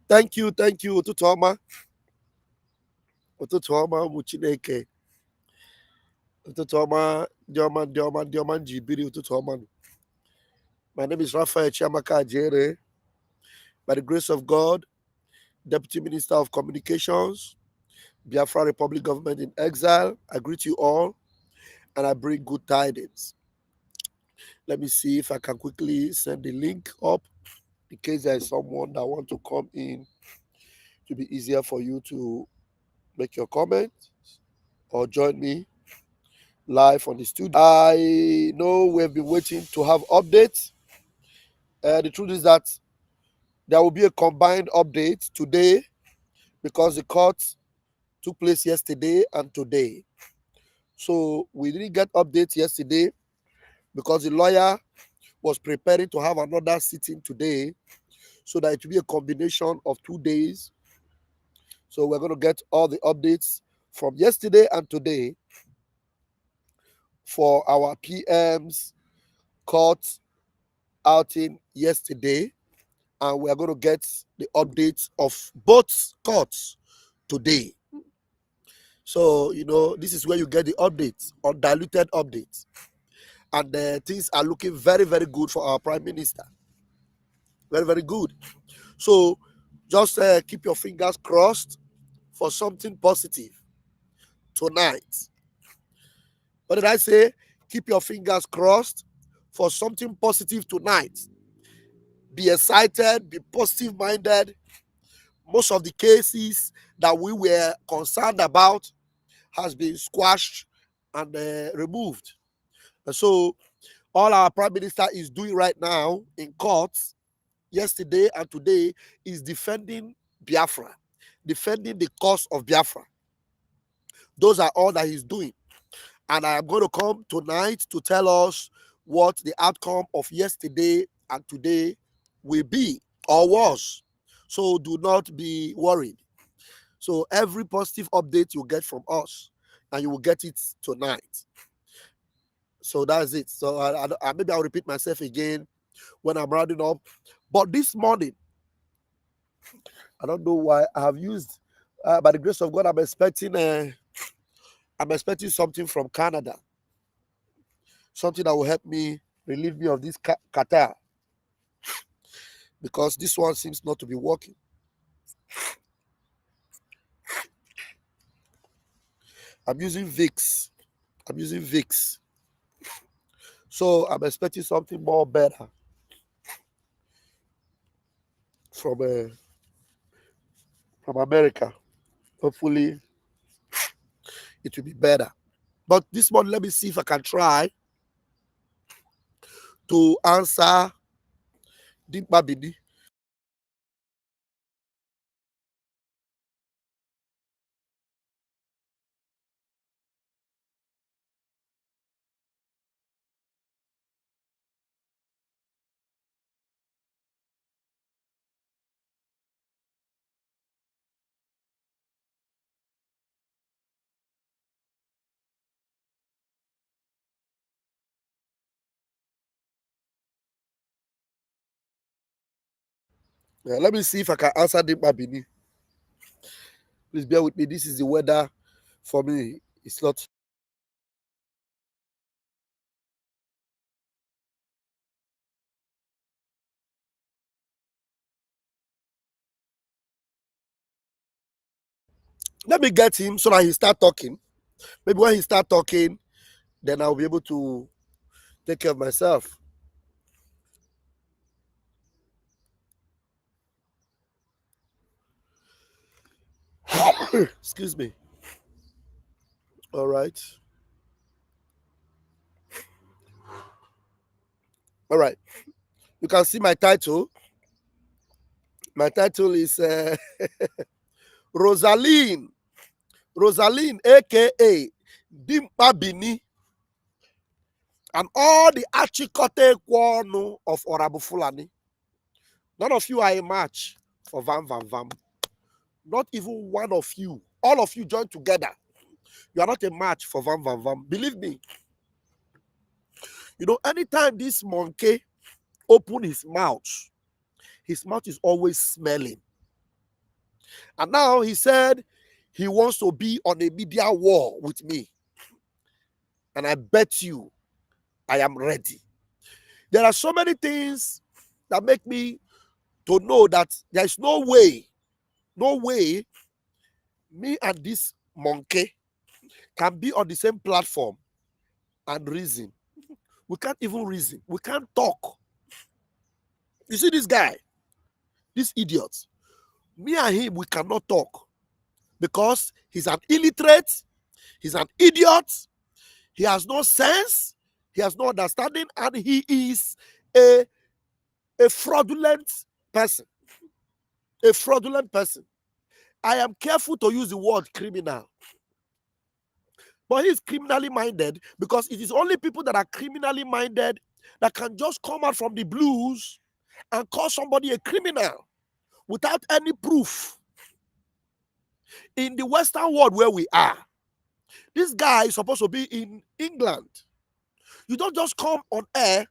Thank you. Ututoma. Ututoma, Muchineke. Ututoma, Dioman, Jibiri, Ututoma. My name is Raphael Chiamaka Ajere. By the grace of God, Deputy Minister of Communications, Biafra Republic Government in Exile. I greet you all, and I bring good tidings. Let me see if I can quickly send the link up in case there is someone that want to come in to be easier for you to make your comment or join me live on the studio. I know we've been waiting to have updates. The truth is that there will be a combined update today because the court took place yesterday and today. So we didn't get updates yesterday because the lawyer was preparing to have another sitting today so that it will be a combination of 2 days. So we're going to get all the updates from yesterday and today for our PM's court outing yesterday, and we are going to get the updates of both courts today. So, this is where you get the updates, undiluted updates. And things are looking very, very good for our Prime Minister. Very, very good. So, just keep your fingers crossed for something positive tonight. What did I say? Keep your fingers crossed for something positive tonight. Be excited, be positive minded. Most of the cases that we were concerned about has been squashed and removed. And so all our Prime Minister is doing right now in courts, yesterday and today, is defending Biafra, defending the cause of Biafra. Those are all that he's doing. And I am going to come tonight to tell us what the outcome of yesterday and today will be or was. So do not be worried. So every positive update you get from us, and you will get it tonight. So that's it. So maybe I'll repeat myself again when I'm rounding up. But this morning, I don't know why I have used, by the grace of God, I'm expecting something from Canada, something that will help me relieve me of this Qatar, because this one seems not to be working. I'm using Vicks. So I'm expecting something more better from America. Hopefully, it will be better. But this morning, let me see if I can try to answer Dimkpa Bini. Yeah, let me see if I can answer Dimkpa Bini. Please bear with me. This is the weather for me. It's not. Let me get him so that he start talking. Maybe when he start talking, then I'll be able to take care of myself. Excuse me. All right. All right. You can see my title. My title is Rozaline. Rozaline, aka Dimkpa Bini, and all the Achikota Ekwe Onu of Orabufulani. None of you are a match for Vam Vam Vam. Not even one of you. All of you join together. You are not a match for Vam Vam Vam. Believe me. Anytime this monkey open his mouth is always smelling. And now he said he wants to be on a media war with me. And I bet you I am ready. There are so many things that make me to know that there's no way me and this monkey can be on the same platform and reason. We can't even reason. We can't talk. You see this guy, this idiot. Me and him, we cannot talk because he's an illiterate, he's an idiot, he has no sense, he has no understanding, and he is a fraudulent person. A fraudulent person. I am careful to use the word criminal. But he's criminally minded because it is only people that are criminally minded that can just come out from the blues and call somebody a criminal without any proof. In the Western world where we are, this guy is supposed to be in England. You don't just come on air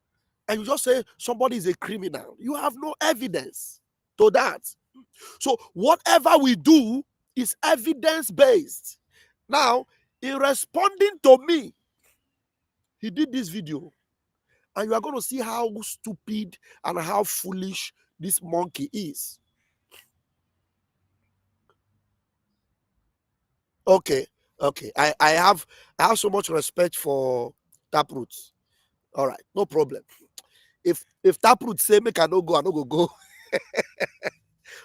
and you just say somebody is a criminal. You have no evidence to that. So whatever we do is evidence-based. Now, in responding to me, he did this video. And you are going to see how stupid and how foolish this monkey is. Okay. I have so much respect for Taproot. All right, no problem. If Taproot say make I no go, I no go.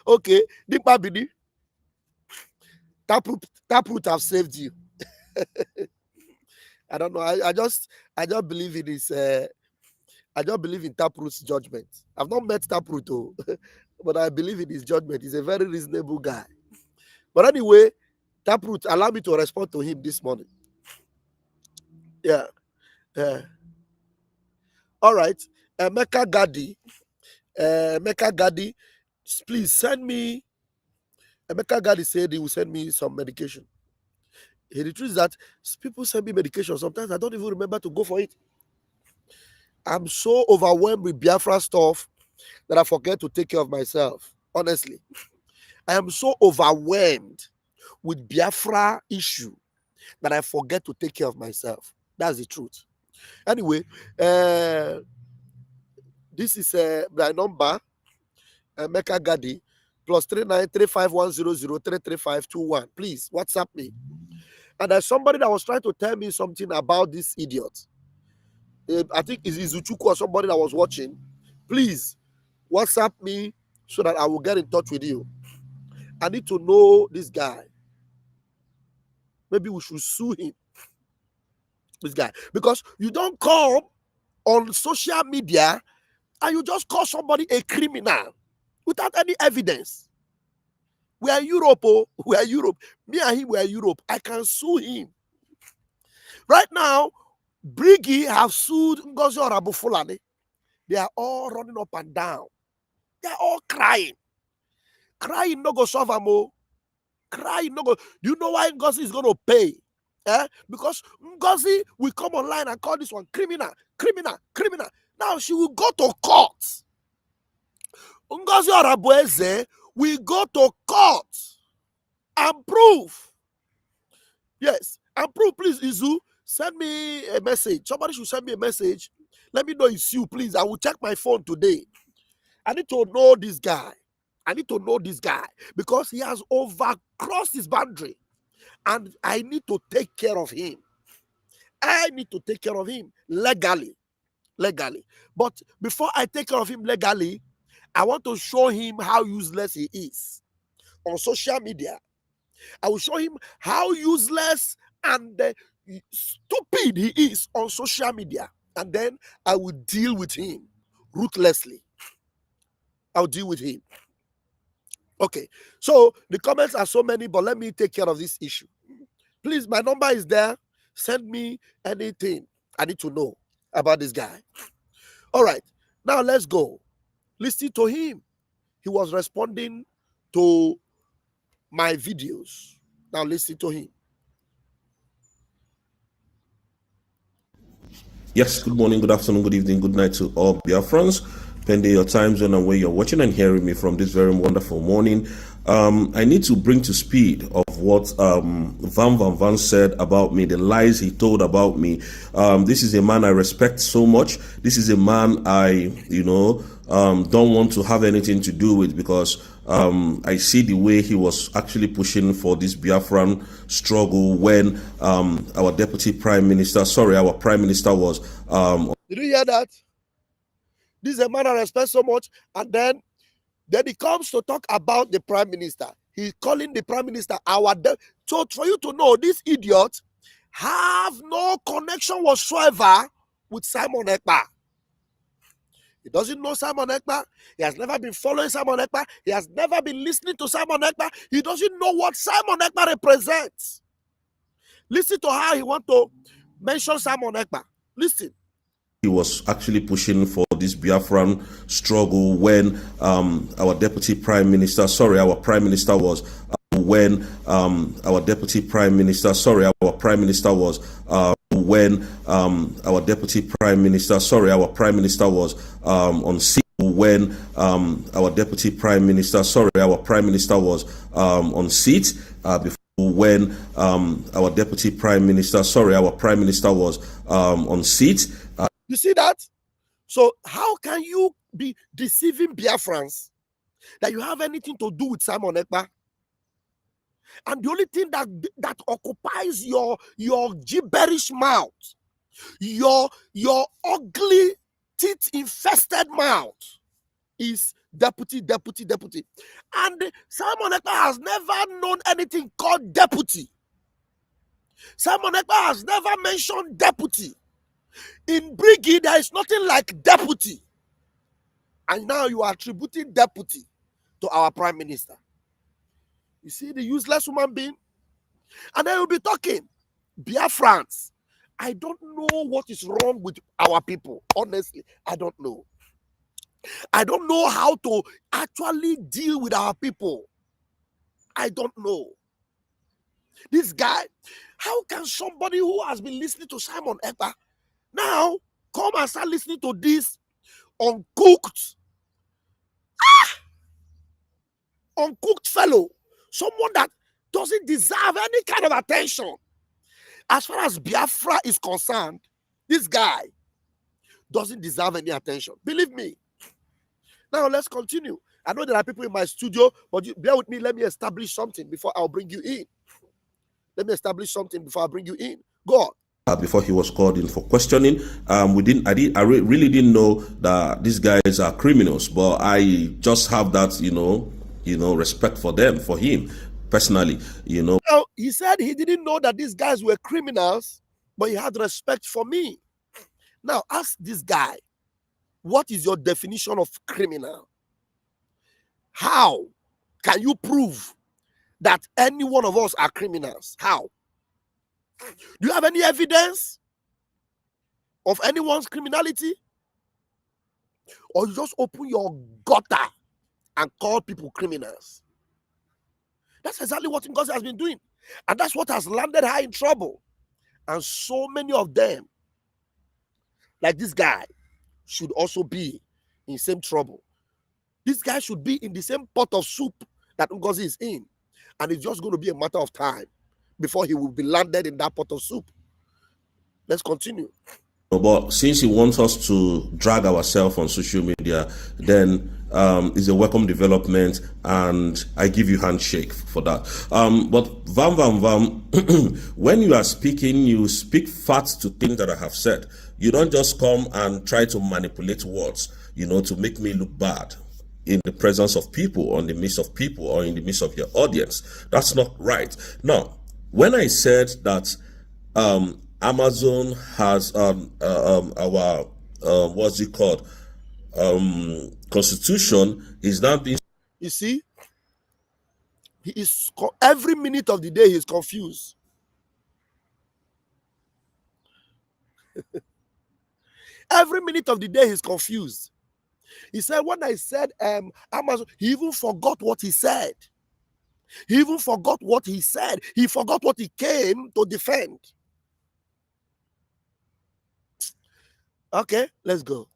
Okay, Dimkpa Bini. Taproot have saved you. I don't know. I just believe in his I just believe in Taproot's judgment. I've not met Taproot though, but I believe in his judgment. He's a very reasonable guy. But anyway, Taproot, allow me to respond to him this morning. Yeah. All right. Mecca Gadi, please send me. Mecca Gadi said he will send me some medication. The truth is that people send me medication. Sometimes I don't even remember to go for it. I'm so overwhelmed with Biafra stuff that I forget to take care of myself. Honestly, I am so overwhelmed with Biafra issue that I forget to take care of myself. That's the truth. Anyway, this is my number, Mecca Gadi, +393510033521. Please WhatsApp me. And there's somebody that was trying to tell me something about this idiot. I think it's Izuchuku or somebody that was watching. Please WhatsApp me so that I will get in touch with you. I need to know this guy. Maybe we should sue him. This guy. Because you don't come on social media and you just call somebody a criminal without any evidence. We are Europe, oh, we are Europe. Me and him, we are Europe. I can sue him. Right now, Briggy have sued Onu Of Orabufulani. They are all running up and down. They are all crying. Crying no go solve them. Crying no go. Do you know why Ngozi is going to pay? Because Ngozi will come online and call this one criminal. Now she will go to court. Ngozi Orabueze will go to court and prove. Yes, and prove. Please, Izu, send me a message. Somebody should send me a message. Let me know it's you, please. I will check my phone today. I need to know this guy. Because he has overcrossed his boundary. And I need to take care of him. Legally. But before I take care of him legally, I want to show him how useless he is on social media. I will show him how useless and stupid he is on social media. And then I will deal with him ruthlessly. I'll deal with him. Okay. So the comments are so many, but let me take care of this issue. Please, my number is there. Send me anything I need to know about this guy. All right. Now let's go. Listen to him. He was responding to my videos. Now listen to him. Yes, good morning, good afternoon, good evening, good night to all Biafrans, pending your time zone and where you're watching and hearing me from this very wonderful morning. I need to bring to speed of what Vam Vam Vam said about me, the lies he told about me. This is a man I respect so much. This is a man I, don't want to have anything to do with, because I see the way he was actually pushing for this Biafran struggle when our prime minister was. Did you hear that? This is a man I respect so much, and then he comes to talk about the prime minister. He's calling the prime minister our so for you to know, this idiot have no connection whatsoever with Simon Ekpa. He doesn't know Simon Ekpa. He has never been following Simon Ekpa. He has never been listening to Simon Ekpa. He doesn't know what Simon Ekpa represents. Listen to how he wants to mention Simon Ekpa. Listen. He was actually pushing for this Biafran struggle when our prime minister was when our prime minister was on seat, when our prime minister was on seat, before when our prime minister was on seat. You see that? So how can you be deceiving Biafrans that you have anything to do with Simon Ekpa? And the only thing that occupies your gibberish mouth, your ugly teeth infested mouth, is deputy. And Simon Ekpa has never known anything called deputy. Simon Ekpa has never mentioned deputy. In Brigade, there is nothing like deputy. And now you are attributing deputy to our prime minister. You see the useless human being? And then you'll be talking, Biafrans. I don't know what is wrong with our people. Honestly, I don't know. I don't know how to actually deal with our people. I don't know. This guy, how can somebody who has been listening to Simon Ekpa now come and start listening to this uncooked fellow, someone that doesn't deserve any kind of attention? As far as Biafra is concerned, this guy doesn't deserve any attention. Believe me. Now let's continue. I know there are people in my studio, but bear with me. Let me establish something before I'll bring you in. Go on. Before he was called in for questioning, I really didn't know that these guys are criminals, but I just have that, respect for them, for him personally, Now, he said he didn't know that these guys were criminals, but he had respect for me. Now, ask this guy, what is your definition of criminal? How can you prove that any one of us are criminals? How? Do you have any evidence of anyone's criminality? Or you just open your gutter and call people criminals? That's exactly what Ngozi has been doing. And that's what has landed her in trouble. And so many of them, like this guy, should also be in the same trouble. This guy should be in the same pot of soup that Ngozi is in. And it's just going to be a matter of time before he will be landed in that pot of soup. Let's continue. But since he wants us to drag ourselves on social media, then it's a welcome development, and I give you handshake for that. But Vam Vam Vam, when you are speaking, you speak facts to things that I have said. You don't just come and try to manipulate words, to make me look bad in the presence of people, or in the midst of people, or in the midst of your audience. That's not right. Now, when I said that Amazon has our what's it called, constitution is now being, you see, he is every minute of the day he's confused. Every minute of the day he's confused. He said, when I said Amazon, he even forgot what he said. He even forgot what he said. He forgot what he came to defend. Okay, let's go.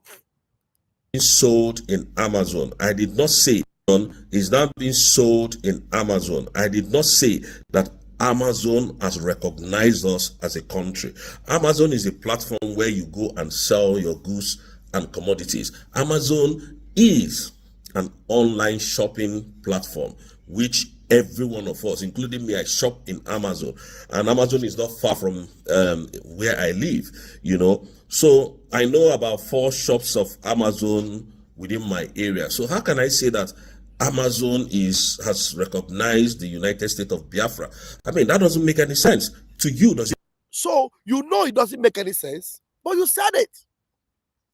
sold in Amazon. I did not say is now being sold in Amazon. I did not say that Amazon has recognized us as a country. Amazon is a platform where you go and sell your goods and commodities. Amazon is an online shopping platform which every one of us, including me, I shop in Amazon, and Amazon is not far from where I live, So I know about 4 shops of Amazon within my area. So how can I say that Amazon has recognized the United States of Biafra? I mean, that doesn't make any sense to you, does it? So it doesn't make any sense, but you said it.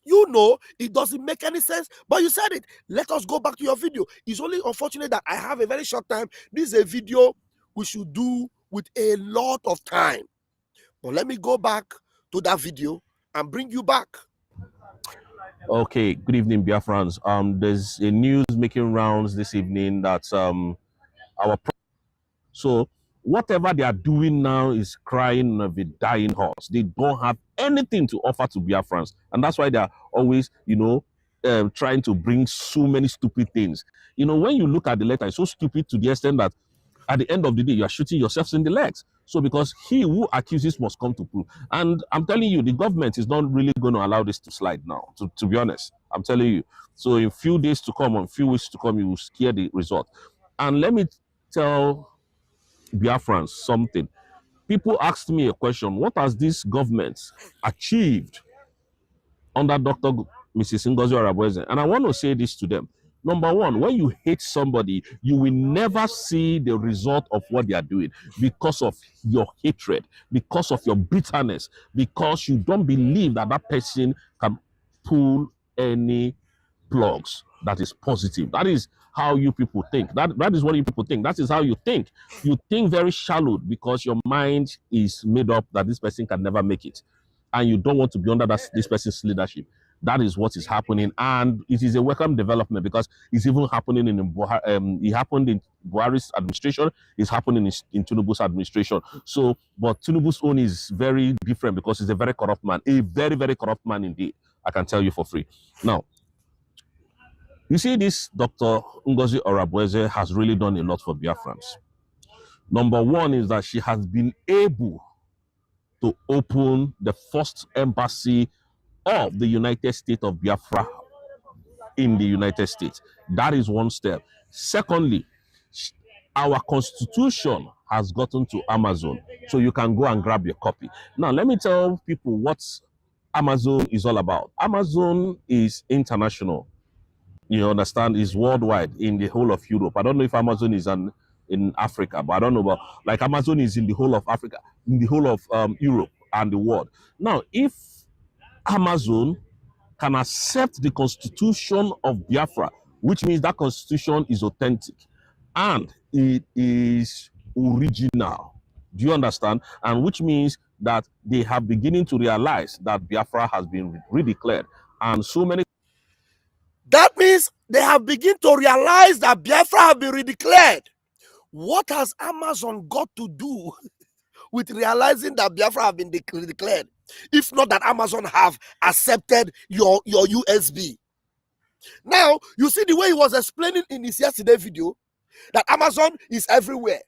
You know it doesn't make any sense, but you said it. Let us go back to your video. It's only unfortunate that I have a very short time. This is a video we should do with a lot of time. But let me go back to that video and bring you back. Okay, good evening, Biafrans. There's a news making rounds this evening that so whatever they are doing now is crying of a dying horse. They don't have anything to offer to Biafrans, and that's why they are always, trying to bring so many stupid things. When you look at the letter, it's so stupid to the extent that at the end of the day, you are shooting yourselves in the legs. So because he who accuses must come to prove. And I'm telling you, the government is not really going to allow this to slide now, to be honest. I'm telling you. So in few days to come, or in few weeks to come, you will hear the result. And let me tell Biafrans something. People asked me a question: what has this government achieved under Dr. Mrs. Ngozi Orabueze? And I want to say this to them. Number one, when you hate somebody, you will never see the result of what they are doing because of your hatred, because of your bitterness, because you don't believe that that person can pull any plugs that is positive. That is how you people think. That is what you people think. That is how you think. You think very shallow because your mind is made up that this person can never make it, and you don't want to be under this person's leadership. That is what is happening, and it is a welcome development because it's even happening it happened in Buhari's administration. It's happening in Tinubu's administration. So, but Tinubu's own is very different because he's a very corrupt man, a very, very corrupt man indeed. I can tell you for free. Now, you see, this Dr. Ngozi Orabueze has really done a lot for Biafrans. Number one is that she has been able to open the first embassy of the United States of Biafra in the United States. That is one step. Secondly, our constitution has gotten to Amazon, so you can go and grab your copy. Now, let me tell people what Amazon is all about. Amazon is international. You understand, is worldwide in the whole of Europe. I don't know if Amazon is in Africa, but I don't know about, like, Amazon is in the whole of Africa, in the whole of Europe and the world. Now, if Amazon can accept the constitution of Biafra, which means that constitution is authentic and it is original. Do you understand? And which means that they have beginning to realize that Biafra has been redeclared, and so many. That means they have begun to realize that Biafra have been redeclared. What has Amazon got to do with realizing that Biafra have been declared, if not that Amazon have accepted your USB? Now, you see the way he was explaining in his yesterday video that Amazon is everywhere.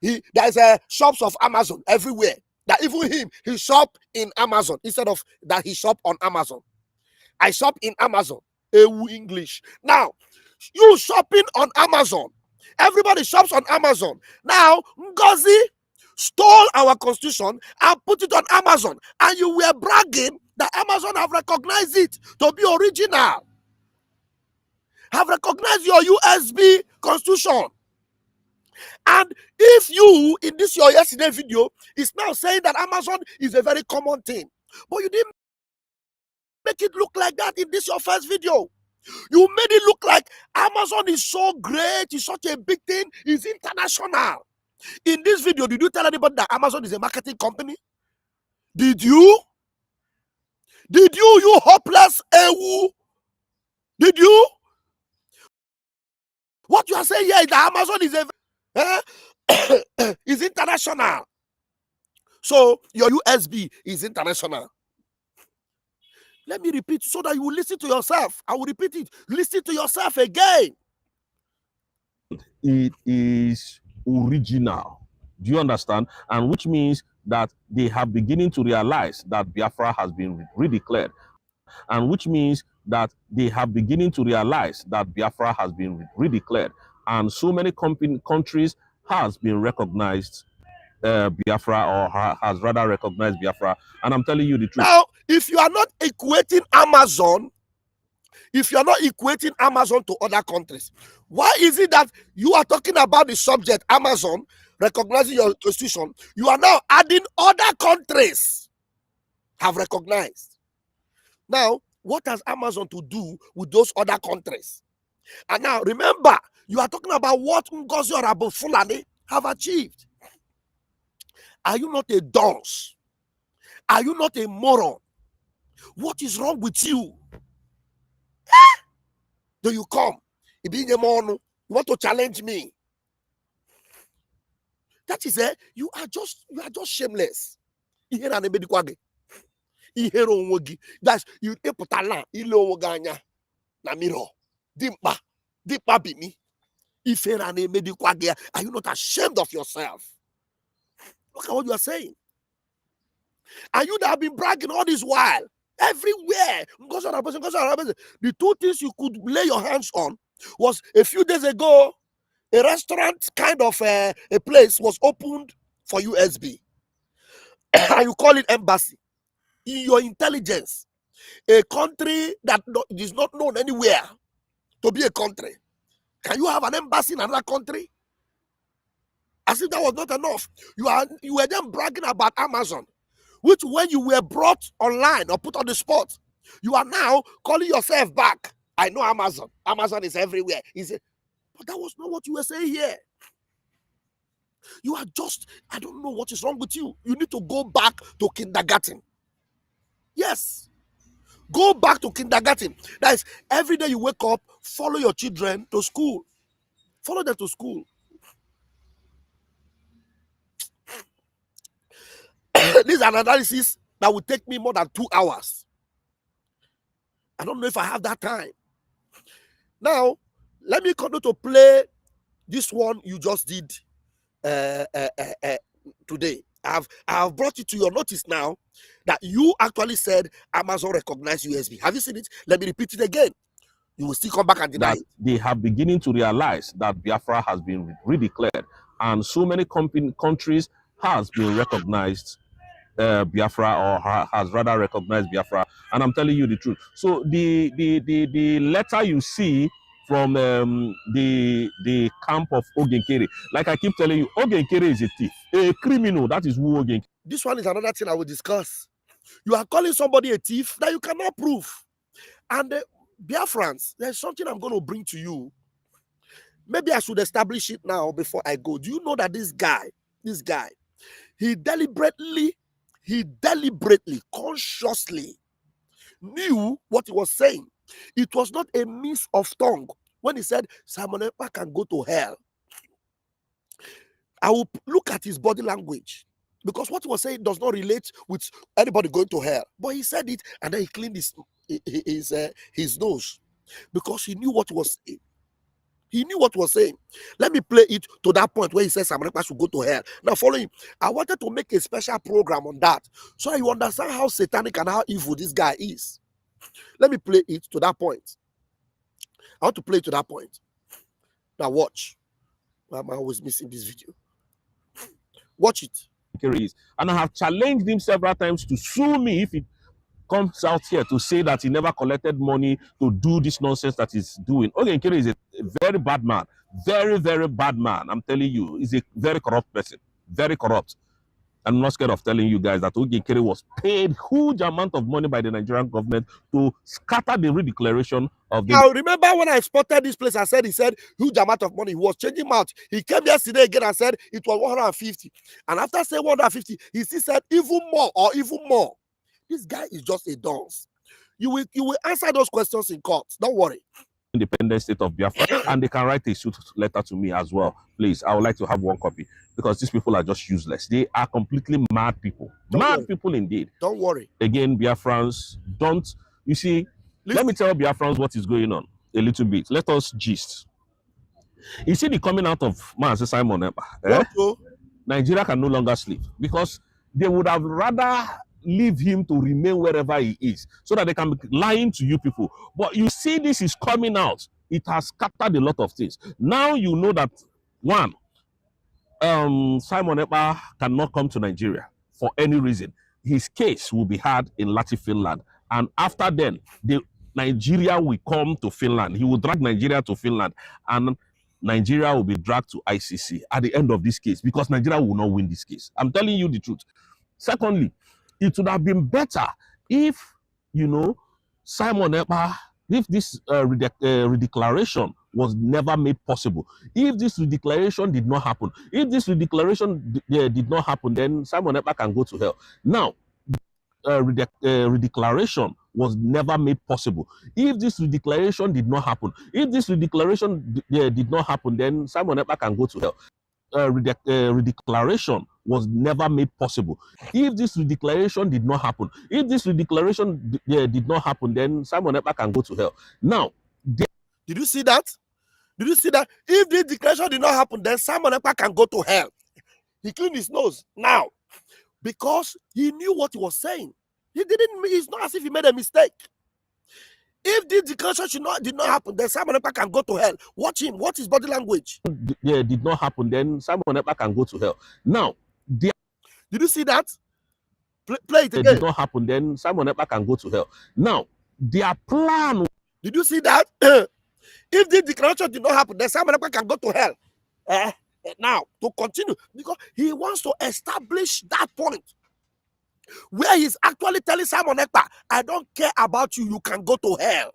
There's shops of Amazon everywhere. That even him, he shop in Amazon instead of that he shop on Amazon. I shop in Amazon. Ewu English. Now, you shopping on Amazon. Everybody shops on Amazon. Now, Ngozi stole our constitution and put it on Amazon. And you were bragging that Amazon have recognized it to be original. Have recognized your USB constitution. And if you, in this your yesterday video, is now saying that Amazon is a very common thing, but you didn't make it look like that in this your first video. You made it look like Amazon is so great, it's such a big thing, it's international. In this video, did you tell anybody that Amazon is a marketing company? Did you? Did you hopeless ewu? Did you? What you are saying here is that Amazon is is international. So your USB is international. Let me repeat so that you will listen to yourself. I will repeat it. Listen to yourself again. it is original. Do you understand? And which means that they have beginning to realize that Biafra has been redeclared. And which means that they have beginning to realize that Biafra has been redeclared. And so many countries has been recognized Biafra, or has rather recognized Biafra. And I'm telling you the truth. Now, if you are not equating Amazon, to other countries, why is it that you are talking about the subject Amazon recognizing your constitution? You are now adding other countries have recognized. Now, what has Amazon to do with those other countries? And now, remember, you are talking about what Ngozi Orabufulani have achieved. Are you not a dunce? Are you not a moron? What is wrong with you? Do you come? You want to challenge me? That is it. You are just shameless. That's you eputala ile owoganya na miro. Dimkpa Bini. Are you not ashamed of yourself? Look at what you are saying. And you that have been bragging all this while, everywhere. The two things you could lay your hands on was a few days ago, a restaurant kind of a place was opened for USB. And you call it embassy. In your intelligence, a country that is not known anywhere to be a country. Can you have an embassy in another country? As if that was not enough. You were then bragging about Amazon, which when you were brought online or put on the spot, you are now calling yourself back. I know Amazon. Amazon is everywhere. But that was not what you were saying here. You are just, I don't know what is wrong with you. You need to go back to kindergarten. Yes. Go back to kindergarten. That is, every day you wake up, follow your children to school. Follow them to school. This is an analysis that will take me more than 2 hours. I don't know if I have that time. Now, let me continue to play this one you just did today. I have brought it to your notice now that you actually said Amazon recognized USB. Have you seen it? Let me repeat it again. You will still come back and deny that it. They have beginning to realize that Biafra has been redeclared, and so many countries has been recognized Biafra, or has rather recognized Biafra. And I'm telling you the truth. So the letter you see from the camp of Ogenkere, like I keep telling you, Ogenkere is a thief, a criminal. That is who Ogenkere. This one is another thing I will discuss. You are calling somebody a thief that you cannot prove. And Biafrans, there's something I'm going to bring to you. Maybe I should establish it now before I go. Do you know that this guy, he deliberately, consciously knew what he was saying. It was not a miss of tongue when he said Simon Ekpa can go to hell. I will look at his body language, because what he was saying does not relate with anybody going to hell. But he said it, and then he cleaned his nose, because he knew what he was saying. He knew what he was saying. Let me play it to that point where he says Simon Ekpa should go to hell. Now follow him. I wanted to make a special program on that, so you understand how satanic and how evil this guy is. Let me play it to that point. I want to play it to that point. Now watch. Why am I always missing this video? Watch it. And I have challenged him several times to sue me if he comes out here to say that he never collected money to do this nonsense that he's doing. Ogenkere is a very bad man. Very, very bad man. I'm telling you, he's a very corrupt person. Very corrupt. I'm not scared of telling you guys that Ogenkere was paid huge amount of money by the Nigerian government to scatter the redeclaration of the... Now, remember when I spotted this place, he said huge amount of money. He was changing mouth. He came yesterday again and said it was 150. And after saying 150, he still said even more or even more. This guy is just a dunce. You will answer those questions in court. Don't worry. Independent state of Biafra, and they can write a suit letter to me as well. Please, I would like to have one copy, because these people are just useless. They are completely mad people. People indeed. Don't worry. Again, Biafrans, don't, you see, let me tell Biafrans what is going on a little bit. Let us gist. You see the coming out of Master Simon Ekpa, What to? Nigeria can no longer sleep because they would have rather leave him to remain wherever he is so that they can be lying to you people. But you see, this is coming out. It has scattered a lot of things. Now you know that one, Simon Ekpa cannot come to Nigeria for any reason. His case will be heard in Lati, Finland, and after then, Nigeria will come to Finland. He will drag Nigeria to Finland, and Nigeria will be dragged to ICC at the end of this case because Nigeria will not win this case. I'm telling you the truth. Secondly, it would have been better if, Simon Ekpa, if this redeclaration was never made possible. If this redeclaration did not happen, did not happen, then Simon Ekpa can go to hell. Now, redeclaration was never made possible. If this redeclaration did not happen, did not happen, then Simon Ekpa can go to hell. Redeclaration was never made possible. If this redeclaration did not happen, did not happen, then Simon Ekpa can go to hell. Now, did you see that? Did you see that? If this declaration did not happen, then Simon Ekpa can go to hell. He cleaned his nose now because he knew what he was saying. It's not as if he made a mistake. If this declaration did not happen, then Simon Ekpa can go to hell. Watch him. Watch his body language. Did not happen, then Simon Ekpa can go to hell. Now, did you see that? Play it again. Did not happen, then Simon Ekpa can go to hell. Now, their plan. Did you see that? If this declaration did not happen, then Simon Ekpa can go to hell. Now, to continue, because he wants to establish that point where he's actually telling Simon Ekpa, I don't care about you, you can go to hell.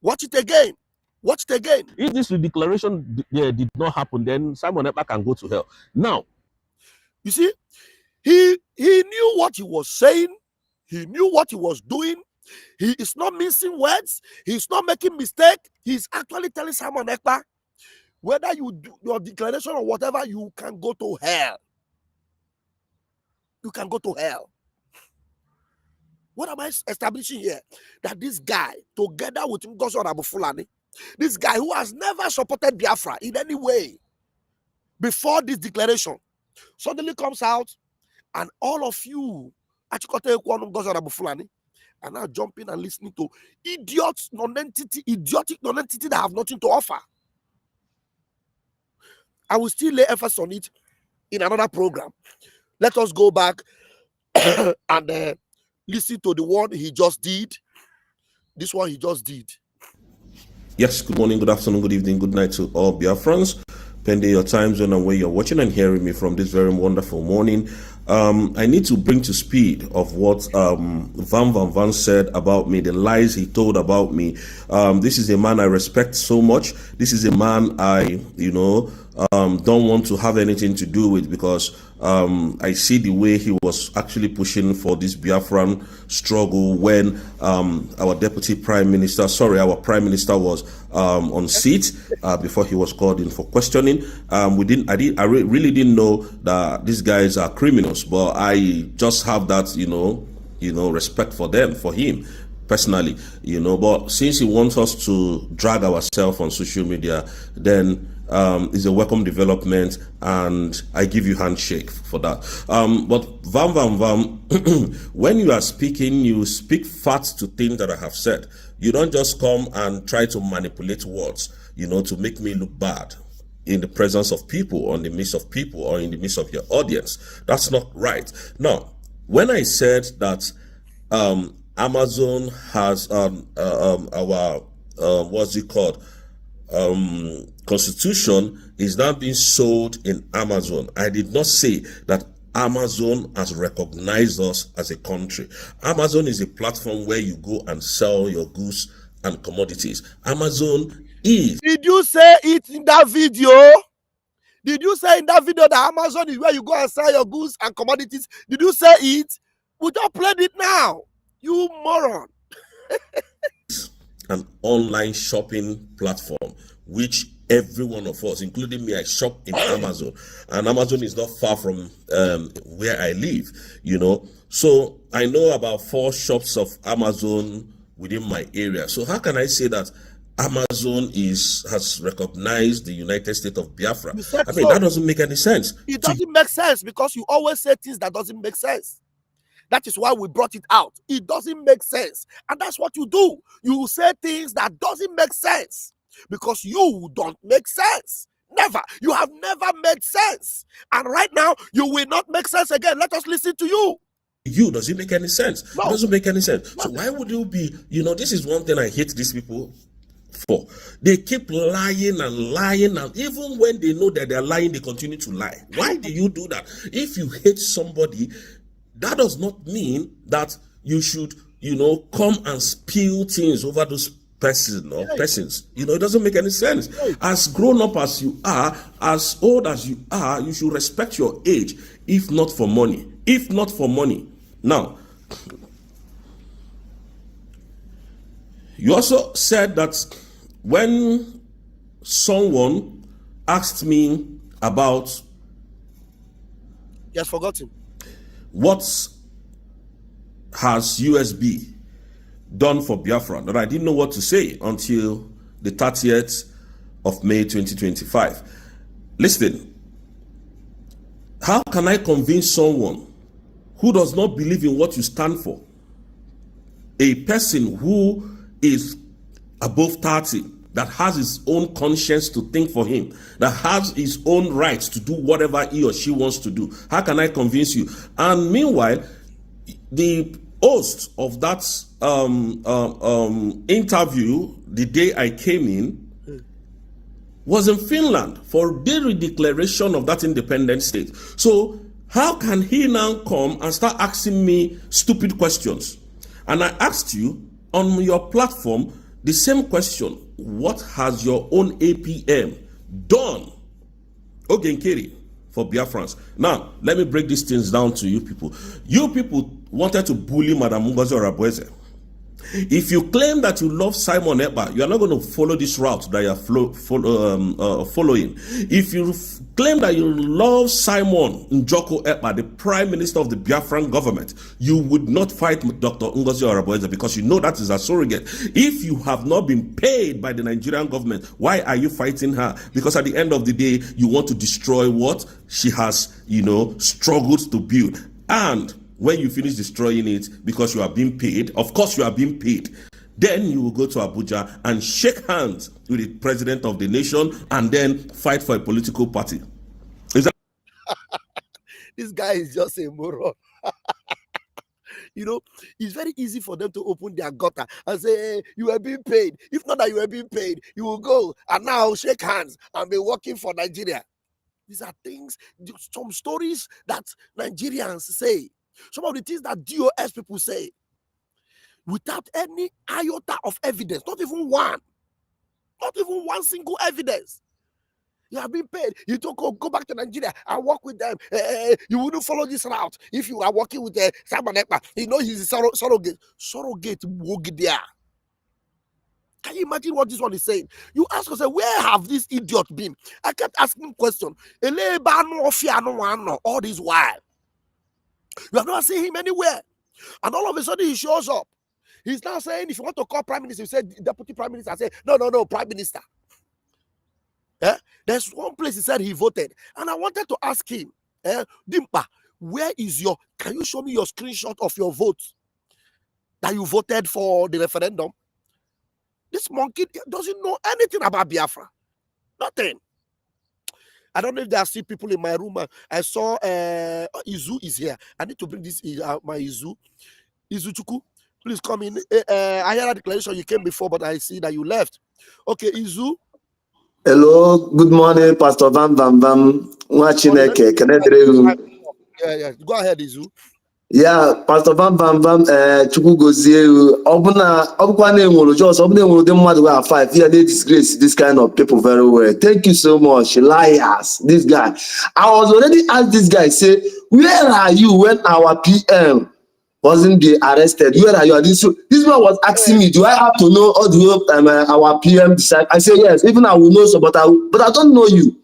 Watch it again. Watch it again. If this declaration did not happen, then Simon Ekpa can go to hell. Now, you see, he knew what he was saying. He knew what he was doing. He is not missing words. He's not making mistake. He's actually telling Simon Ekpa, whether you do your declaration or whatever, you can go to hell. You can go to hell. What am I establishing here? That this guy, together with Onu Of Orabufulani, this guy who has never supported Biafra in any way before this declaration, suddenly comes out, and all of you, Achikota Ekwe Onu, Onu Of Orabufulani, are now jumping and listening to idiotic non-entity that have nothing to offer. I will still lay emphasis on it in another program. Let us go back and listen to the one he just did. This one he just did. Yes, good morning, good afternoon, good evening, good night to all Biafrans, pending your time zone and where you're watching and hearing me from this very wonderful morning. I need to bring to speed of what Vam Vam Vam said about me, the lies he told about me. This is a man I respect so much. This is a man I, don't want to have anything to do with because I see the way he was actually pushing for this Biafran struggle when our prime minister was on seat before he was called in for questioning. I really didn't know that these guys are criminals, but I just have that, respect for them, for him personally, but since he wants us to drag ourselves on social media, then is a welcome development, and I give you handshake for that. But Vam Vam Vam, when you are speaking, you speak facts to things that I have said. You don't just come and try to manipulate words, to make me look bad in the presence of people, or in the midst of people, or in the midst of your audience. That's not right. Now, when I said that Amazon has our what's it called? Constitution is now being sold in Amazon, I did not say that Amazon has recognized us as a country. Amazon is a platform where you go and sell your goods and commodities. Amazon is. Did you say it in that video? Did you say in that video that Amazon is where you go and sell your goods and commodities? Did you say it? We just played it now. You moron. An online shopping platform, which every one of us, including me, I shop in Amazon, and Amazon is not far from where I live, So I know about 4 shops of Amazon within my area. So how can I say that Amazon has recognized the United States of Biafra. You said I mean, so. that doesn't make any sense. It doesn't make sense because you always say things that doesn't make sense. That is why we brought it out. It doesn't make sense. And that's what you do. You say things that doesn't make sense because you don't make sense. Never. You have never made sense. And right now, you will not make sense again. Let us listen to you. You, does it make any sense? No. It doesn't make any sense. So why would you be, this is one thing I hate these people for. They keep lying and lying, and even when they know that they're lying, they continue to lie. Why do you do that? If you hate somebody, that does not mean that you should, come and spill things over those person or persons. It doesn't make any sense. As grown up as you are, as old as you are, you should respect your age, if not for money. If not for money. Now, you also said that when someone asked me about He has forgotten. what has USB done for Biafra, that I didn't know what to say until the 30th of May 2025. Listen, how can I convince someone who does not believe in what you stand for, a person who is above 30, that has his own conscience to think for him, that has his own rights to do whatever he or she wants to do? How can I convince you? And meanwhile, the host of that interview, the day I came in, was in Finland for the redeclaration of that independent state. So how can he now come and start asking me stupid questions? And I asked you on your platform the same question. What has your own APM done, Ogenkeri, for Biafrans? Now, let me break these things down to you people. You people wanted to bully Madam Ngozi Orabueze. If you claim that you love Simon Ekpa, you are not going to follow this route that you are following. If you claim that you love Simon Njoko Ekpa, the Prime Minister of the Biafran government, you would not fight Dr. Ngozi Orabueze because you know that is a surrogate. If you have not been paid by the Nigerian government, why are you fighting her? Because at the end of the day, you want to destroy what she has, struggled to build. And when you finish destroying it because you are being paid, of course you are being paid, then you will go to Abuja and shake hands with the president of the nation and then fight for a political party. Is that? This guy is just a moron. It's very easy for them to open their gutter and say, hey, you are being paid. If not that you are being paid, you will go and now shake hands and be working for Nigeria. These are things, some stories that Nigerians say. Some of the things that DOS people say without any iota of evidence, not even one single evidence. You have been paid. You don't go back to Nigeria and work with them. You wouldn't follow this route if you are working with Simon Ekpa. He's a surrogate. Surrogate Wogidia. Can you imagine what this one is saying? You ask yourself, where have this idiot been? I kept asking questions. All this while. You have not seen him anywhere. And all of a sudden he shows up. He's now saying, if you want to call prime minister, he said deputy prime minister. I said, no, prime minister. There's one place he said he voted. And I wanted to ask him, Dimkpa, can you show me your screenshot of your vote that you voted for the referendum? This monkey doesn't know anything about Biafra. Nothing. I don't know if there are still people in my room. I saw Izu is here. I need to bring this my Izu. Izu Chuku, please come in. I heard a declaration you came before, but I see that you left. Okay, Izu. Hello, good morning, Pastor Vam Vam Vam. Yeah. Go ahead, Izu. Yeah, Pastor Vam Vam Vam, Chukwu gozie you. Ọbụkwa na-enwere just ọ bụ na-enwere ụdị mmadụ wey 5 here they disgrace this kind of people very well. Thank you so much. Liars, this guy. I was already asked this guy, say, where are you when our PM wasn't be arrested? Where are you? This man was asking me, do I have to know all the time our PM decide? I say yes, even I will know so, but I don't know you.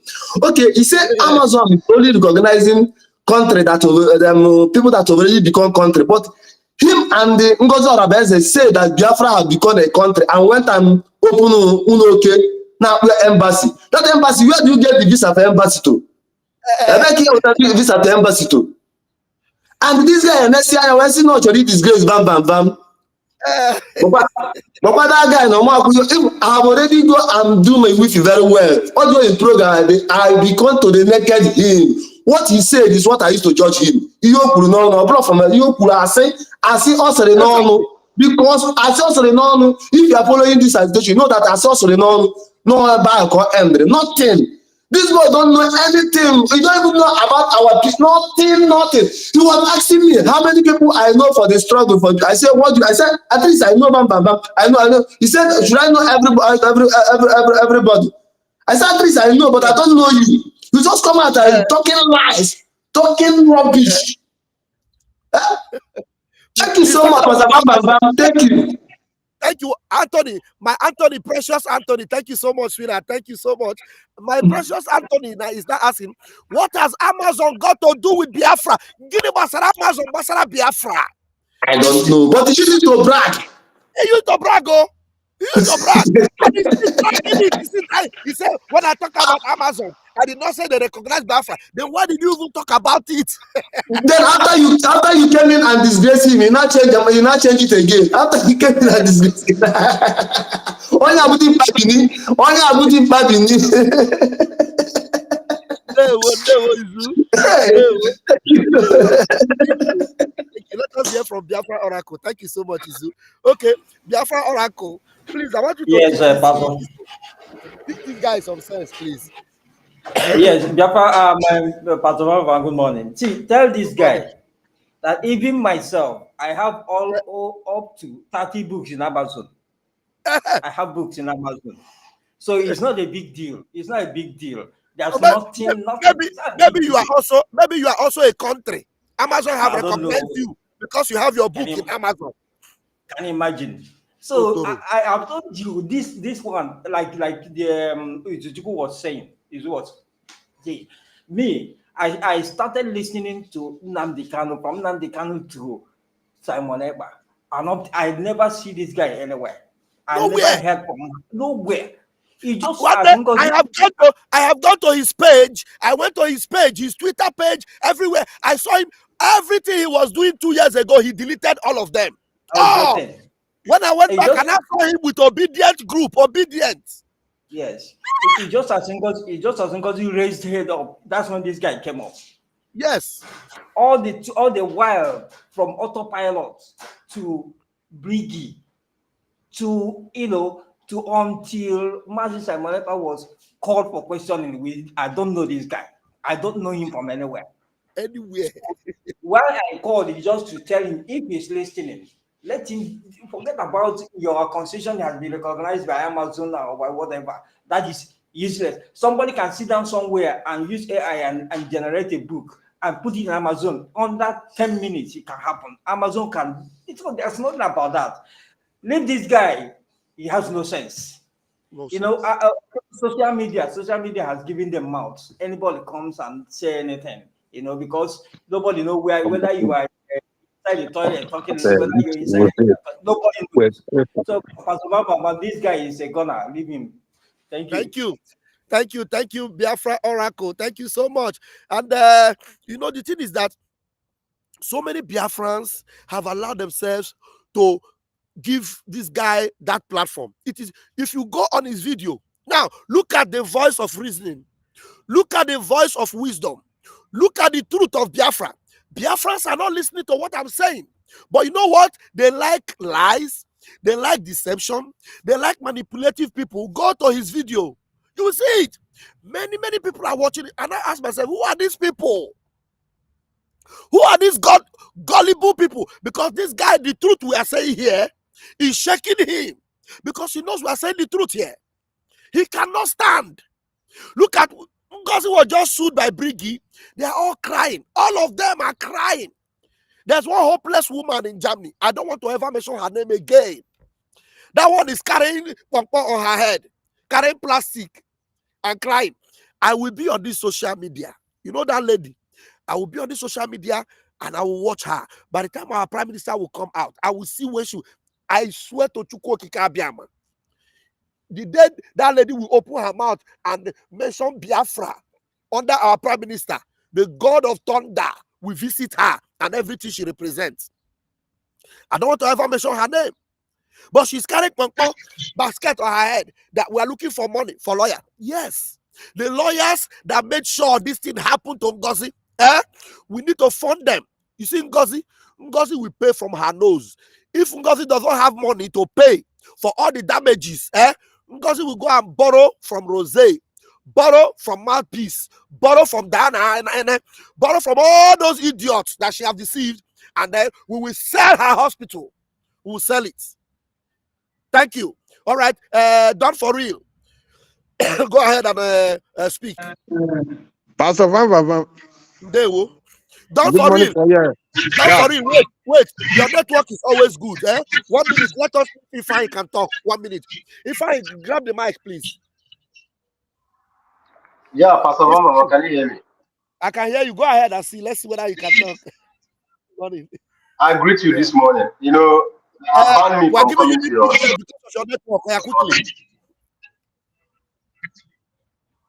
Okay, he said Amazon is only recognizing country that people that already become country, but Him and the Ngozi Orabeze say that Biafra had become a country and went and opened Unoke now embassy. That embassy, where do you get the visa for embassy to? Visa to embassy to. And this guy, next year, when see not already disgrace, bam, bam, bam. But that guy, no more. I have already go and do my wifi very well. Although in program, I become to the naked him. What he said is what I used to judge him. I see also the no. Because I see also the no. If you are following this agitation, you know that I see also the no buy or end. Nothing. This boy don't know anything. He don't even know about our people. Nothing. He was asking me how many people I know for the struggle. For I said, what do I said? At least I know Vam Vam Vam. I know. He said, should I know everybody? I said, at least I know, but I don't know you. You just come out and talking lies, talking rubbish. Thank you so much, Pastor Vam Vam Vam. Thank you. Thank you, Anthony. My Anthony, precious Anthony. Thank you so much, sweetheart. Thank you so much. My precious Anthony now is not asking, what has Amazon got to do with Biafra? Give him Amazon, Basara Biafra. I don't know, but he used to brag. He used to brag, oh. He used to brag. And he's bragging it. He said, when I talk about Amazon, I did not say they recognize Biafra. Then why did you even talk about it? Then after you came in and disgraced him, you not change it again. After you came in and disgraced him. Onye abu Dimkpa Bini. Let us hear from Biafra Oracle. Thank you so much, Izu. Okay, Biafra Oracle, please, I want you to teach this guy some sense, please. Yes, Biafra, Pastor Vam Vam, good morning. See, tell this guy that even myself, I have all up to 30 books in Amazon. I have books in Amazon. So it's not a big deal. It's not a big deal. There's nothing. Maybe you are also a country. Amazon have recognized you because you have your book in Amazon. Can you imagine? So I have told you this one, like the Uzuku was saying, is what me. I started listening to Nnamdi Kanu, from Nnamdi Kanu to Simon Ekpa. I never see this guy anywhere. I never heard from him. Nowhere. He just I have gone to his page. I went to his page, his Twitter page, everywhere. I saw him. Everything he was doing 2 years ago, he deleted all of them. Everything. When I went back and I saw him with obedient. Yes. He just as he raised head up. That's when this guy came up. Yes. All the while, from autopilot to Briggy to to until Mazi Simon Ekpa was called for questioning. I don't know this guy. I don't know him from anywhere. Why I called is just to tell him, if he's listening, let him forget about your constitution has been recognized by Amazon or by whatever. That is useless. Somebody can sit down somewhere and use AI and generate a book and put it in Amazon. Under 10 minutes, it can happen. Amazon can. There's nothing about that. Leave this guy. He has no sense. Social media has given them mouths. Anybody comes and say anything, because nobody knows whether you are inside the toilet talking, whether you're inside nobody knows. So Pastor Baba, this guy is a gunner. Leave him. Thank you. Thank you, Biafra Oracle. Thank you so much. And the thing is that so many Biafrans have allowed themselves to give this guy that platform. It is, if you go on his video now, look at the voice of reasoning, look at the voice of wisdom, look at the truth of Biafra. Biafrans are not listening to what I'm saying, but you know what? They like lies, they like deception, they like manipulative people. Go to his video, you will see it. Many people are watching it, and I ask myself, who are these people? Who are these gullible people? Because this guy, the truth we are saying here, is shaking him, because he knows we are saying the truth here. He cannot stand. Look at, because he was just sued by Briggy, they are all crying. All of them are crying. There's one hopeless woman in Germany. I don't want to ever mention her name again. That one is carrying pom-pom on her head, carrying plastic and crying. I will be on this social media. You know that lady? I will be on this social media and I will watch her. By the time our prime minister will come out, I will see when she. I swear to Chukwu Kikabiama. The day that lady will open her mouth and mention Biafra under our prime minister, the God of thunder will visit her and everything she represents. I don't want to ever mention her name, but she's carrying a basket on her head that we are looking for money for lawyer. Yes, the lawyers that made sure this thing happened to Ngozi, we need to fund them. You see, Ngozi will pay from her nose. If Ngozi does not have money to pay for all the damages, Ngozi will go and borrow from Rose, borrow from Mouthpiece, borrow from Diana, and borrow from all those idiots that she have deceived, and then we will sell her hospital. We will sell it. Thank you. All right, done for real. Go ahead and speak. Pastor Vam Vam Vam. They will. Done Good for morning real. for you. Done for real. Wait. Your network is always good. 1 minute. Let us see if I can talk. 1 minute. If I grab the mic, please. Yeah, Pastor Mama, can you hear me? I can hear you. Go ahead and see. Let's see whether you can talk. Morning. I greet you this morning. You know, banned me we're from giving you coming to your. because of your network. Yeah, quickly.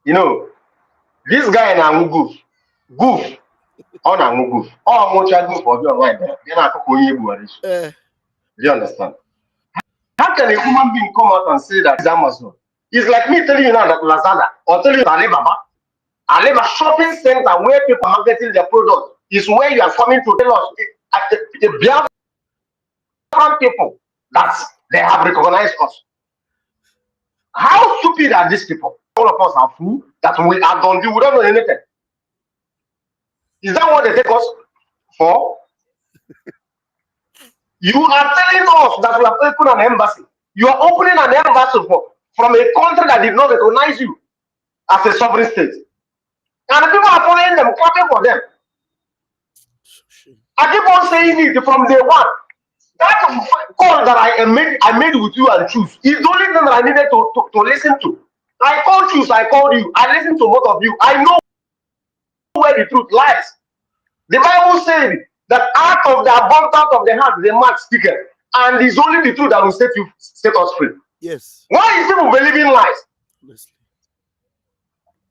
You know, this guy in goof on a goof. Oh, much I goof for your life. Then I talk you. Do you understand? How can a human being come out and say that it's Amazon? It's like me telling you now that Lazada or telling you Alibaba shopping center where people are getting their product is where you are coming to tell us the Biafran people that they have recognized us. How stupid are these people? All of us are fools that we are don't do. We don't know anything. Is that what they take us for? You are telling us that we are opening an embassy. You are opening an embassy from a country that did not recognize you as a sovereign state. And the people are following them, clapping for them. I keep on saying it from day one. That call that I made with you and choose is the only thing that I needed to listen to. I called choose, I called you, I listened to both of you. I know where the truth lies. The Bible said that out of the abundance of the heart, the mouth speaketh, and it's only the truth that will set us free. Yes. Why is people believing lies? Honestly.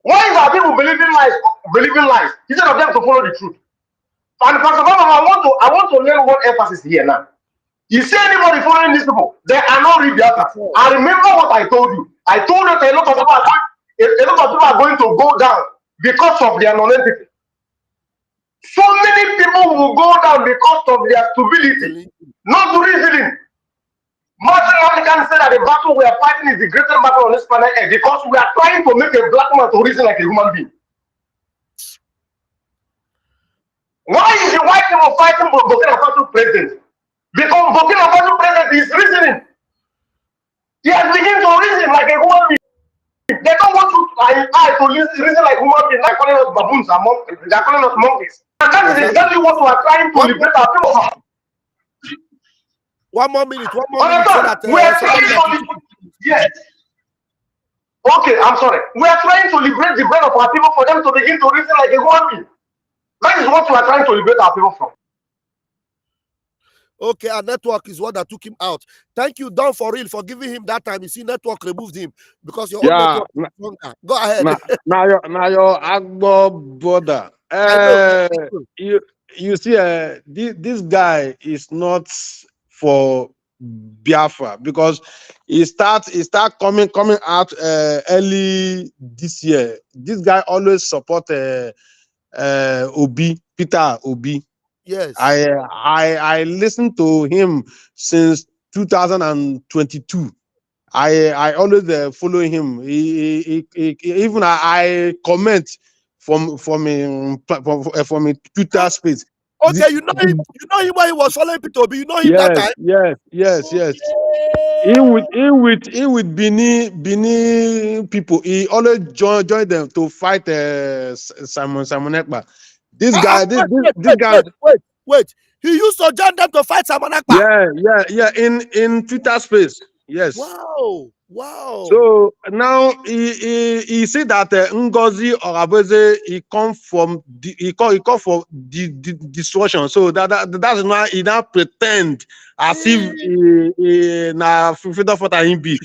Why is our people believing lies instead of them to follow the truth? And Pastor Baba, I want to learn what emphasis here now. You see anybody following these people, they are not real Biafra. I remember what I told you. I told you that a lot of people are going to go down because of their non-entity. So many people will go down because of their stupidity, not reasoning. Martin Luther King said that the battle we are fighting is the greatest battle on this planet Earth because we are trying to make a black man to reason like a human being. Why is the white people fighting for Burkina Faso president? Because Burkina Faso president is reasoning. He has begun to reason like a human being. They don't want you to reason like human beings. They're calling us baboons, they're calling us monkeys. And that is exactly what we are trying to liberate our people from. 1 more minute. 1 more minute. So that, we are trying to yes. Okay, I'm sorry. We are trying to liberate the brain of our people for them to begin to reason like a human being. That is what we are trying to liberate our people from. Okay, our network is what that took him out. Thank you, Don, for real, for giving him that time. You see, network removed him because your own network is stronger. Go ahead. Now your Agbo brother. You see, this guy is not for Biafra because he start coming out early this year. This guy always support Obi, Peter Obi. Yes. I listened to him since 2022. I always follow him. Even I comment from a Twitter space. Okay, you know him when he was following Peter Obi. You know him that time. Yes. He with Bini people. He always join them to fight Simon Ekpa. This guy. Wait. He used to join them to fight Simon Ekpa. Yeah. In Twitter space. Yes. Wow. Wow. So now he see that Ngozi Orabeze he come from he come for destruction. So that's why he now pretend as if he na freedom fighter him be.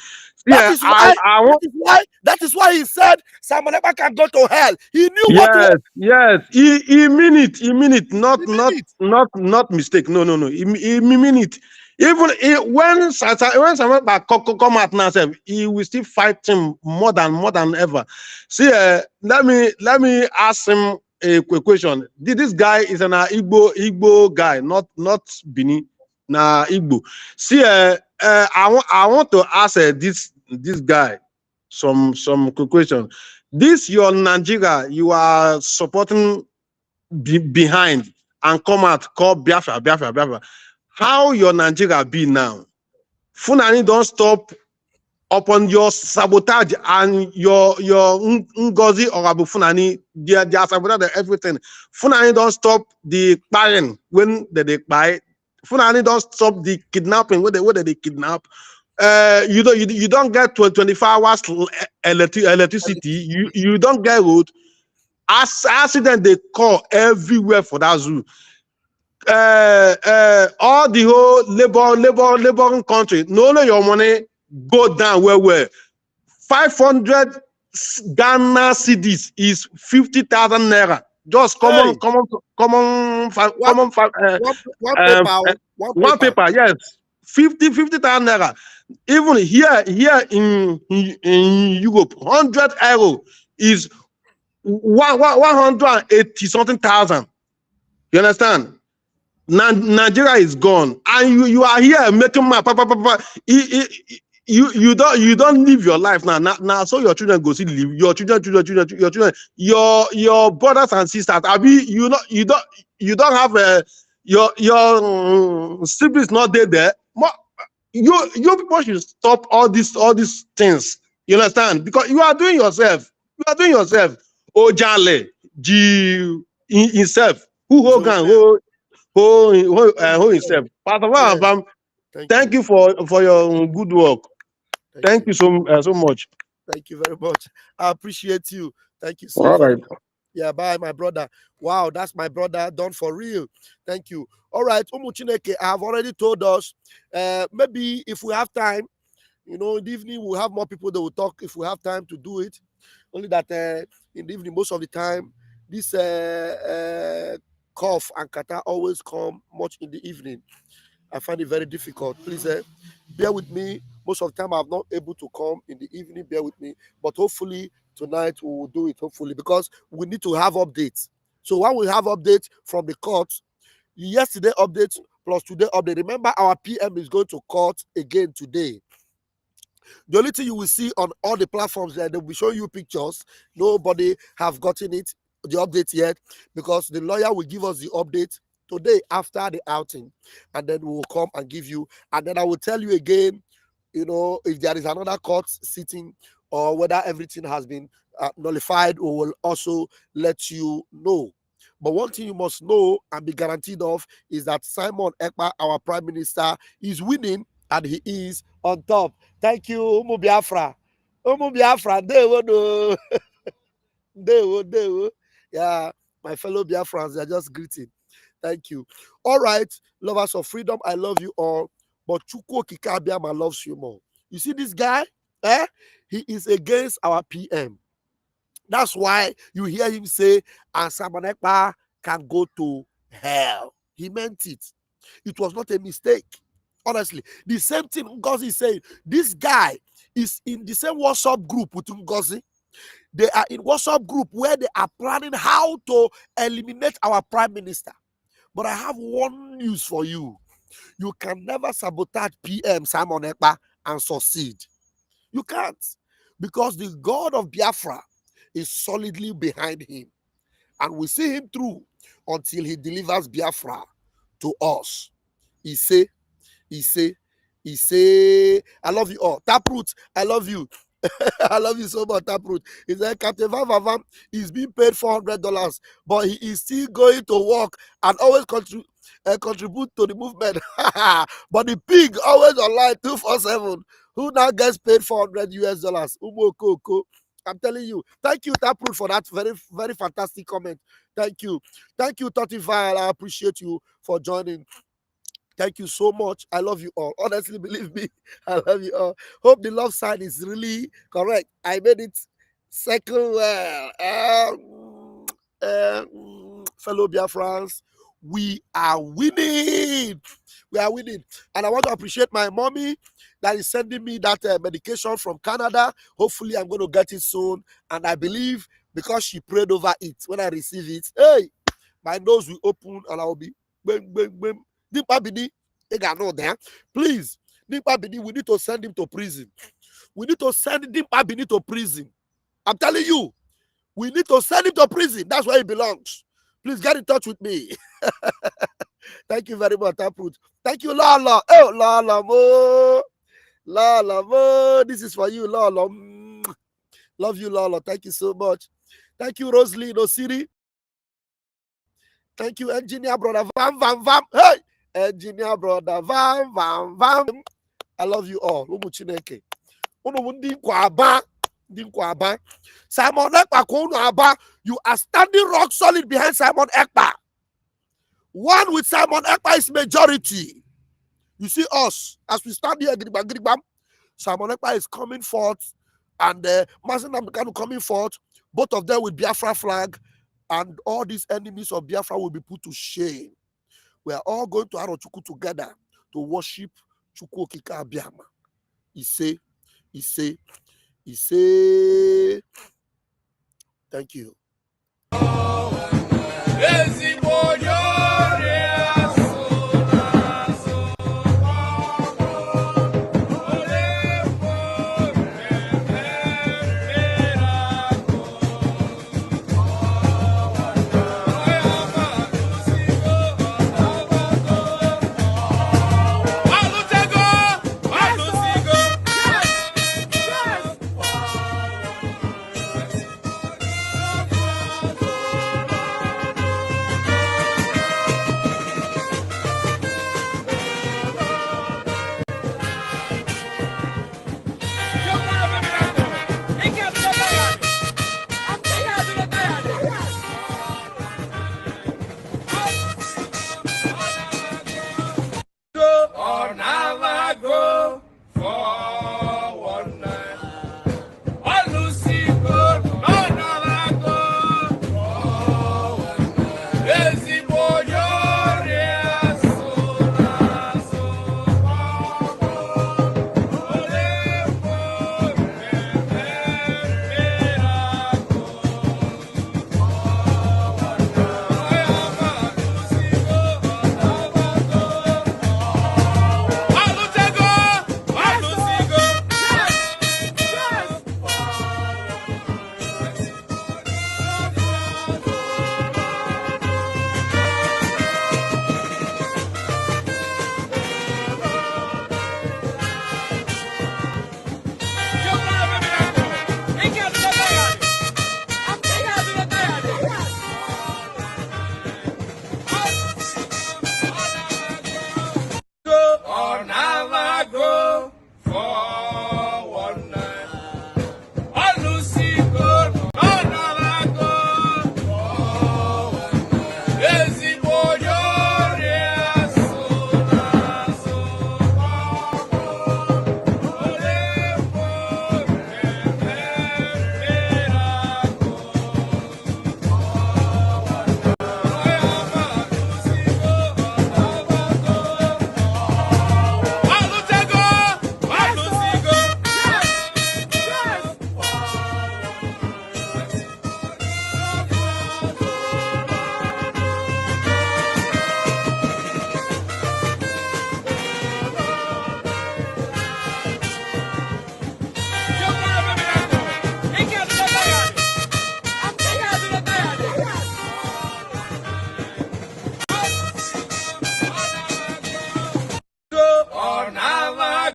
That Yeah, is why. That is why he said Simon Ekpa can go to hell. He knew what to. Yes. He mean it. He mean it. Not mistake. No. He mean it. Even when Samuel come out now, he will still fight him more than ever. See, let me ask him a question. This guy is an Igbo guy, not Bini, na Igbo. See, I want to ask this guy some question. This your Nigeria, you are supporting behind and come out call Biafra. How your Nigeria be now? Fulani don't stop upon your sabotage and your Ngozi Orabufulani. They are sabotage everything. Fulani don't stop the buying when they buy. Fulani don't stop the kidnapping when they kidnap. You don't get 24 hours electricity. You don't get road. Accident they call everywhere for that zoo. All the whole laboring country, no your money go down where 500 Ghana cedis is 50,000 naira. Just common one paper, yes. 50,000 naira. Even here in Europe, 100 euro is 180 something thousand. You understand? Nigeria is gone, and you are here making my papa. You don't live your life now. So your children go see live. Your children, your brothers and sisters. You don't have your siblings not there. You people should stop all these things. You understand? Because you are doing yourself. Ojale, himself. Who Hogan, who himself. Pastor Vam Vam, thank you for your good work. Thank you so much. Thank you very much. I appreciate you. Thank you so All very right. much. Yeah, bye, my brother. Wow, that's my brother done for real. Thank you. All right, Chineke, I have already told us. Maybe if we have time, in the evening we'll have more people that will talk if we have time to do it. Only that in the evening, most of the time, this cough and kata always come much in the evening. I find it very difficult. Please bear with me. Most of the time, I'm not able to come in the evening. Bear with me. But hopefully, tonight we will do it, hopefully, because we need to have updates. So when we have updates from the court, yesterday updates plus today update. Remember, our PM is going to court again today. The only thing you will see on all the platforms there, they'll be showing you pictures. Nobody have gotten it, the update yet, because the lawyer will give us the update today after the outing, and then we will come and give you, and then I will tell you again, if there is another court sitting or whether everything has been nullified, we will also let you know. But one thing you must know and be guaranteed of is that Simon Ekpa, our Prime Minister, is winning and he is on top. Thank you, Umu Biafra. Dewo. Yeah, my fellow Biafrans, they are just greeting. Thank you. All right, lovers of freedom, I love you all. But Chukwu Kikabiama loves you more. You see this guy? He is against our PM. That's why you hear him say, and Simon Ekpa can go to hell. He meant it. It was not a mistake. Honestly, the same thing Ngozi is saying. This guy is in the same WhatsApp group with Ngozi. They are in WhatsApp group where they are planning how to eliminate our Prime Minister. But I have one news for you. You can never sabotage PM Simon Ekpa and succeed. You can't. Because the God of Biafra is solidly behind him. And we see him through until he delivers Biafra to us. He say, I love you all. Taproot, I love you. I love you so much, Taproot. He said, Captain Vam Vam Vam is being paid $400, but he is still going to work and always contribute to the movement. But the pig always online 247. Who now gets paid $400 US? Umokoko. I'm telling you. Thank you, Taproot, for that very, very fantastic comment. Thank you. Thank you, Totifile. I appreciate you for joining. Thank you so much. I love you all. Honestly, believe me, I love you all. Hope the love sign is really correct. I made it second well. Fellow Biafrans, we are winning. We are winning. And I want to appreciate my mommy that is sending me that medication from Canada. Hopefully, I'm going to get it soon. And I believe because she prayed over it, when I receive it, hey, my nose will open and I'll be bang, bang, bang. Dimkpa Bini, they got no there. Please, Dimkpa Bini, we need to send him to prison. We need to send Dimkpa Bini to prison. I'm telling you, we need to send him to prison. That's where he belongs. Please get in touch with me. Thank you very much, Taproot. Thank you, Lala. Oh, Lala Mo. Lala Mo. This is for you, Lala. Love you, Lala. Thank you so much. Thank you, Rozaline Osiri. Thank you, engineer brother Vam Vam Vam. Hey, engineer brother Vam Vam Vam. I love you all. Umuchineke. Simon Ekpa, you are standing rock solid behind Simon Ekpa. One with Simon Ekpa is majority. You see us as we stand here. Simon Ekpa is coming forth, and Mazen Namdekanu coming forth. Both of them with Biafra flag. And all these enemies of Biafra will be put to shame. We are all going to Arochukwu together to worship Chukwu Okike Abiama. He say, thank you.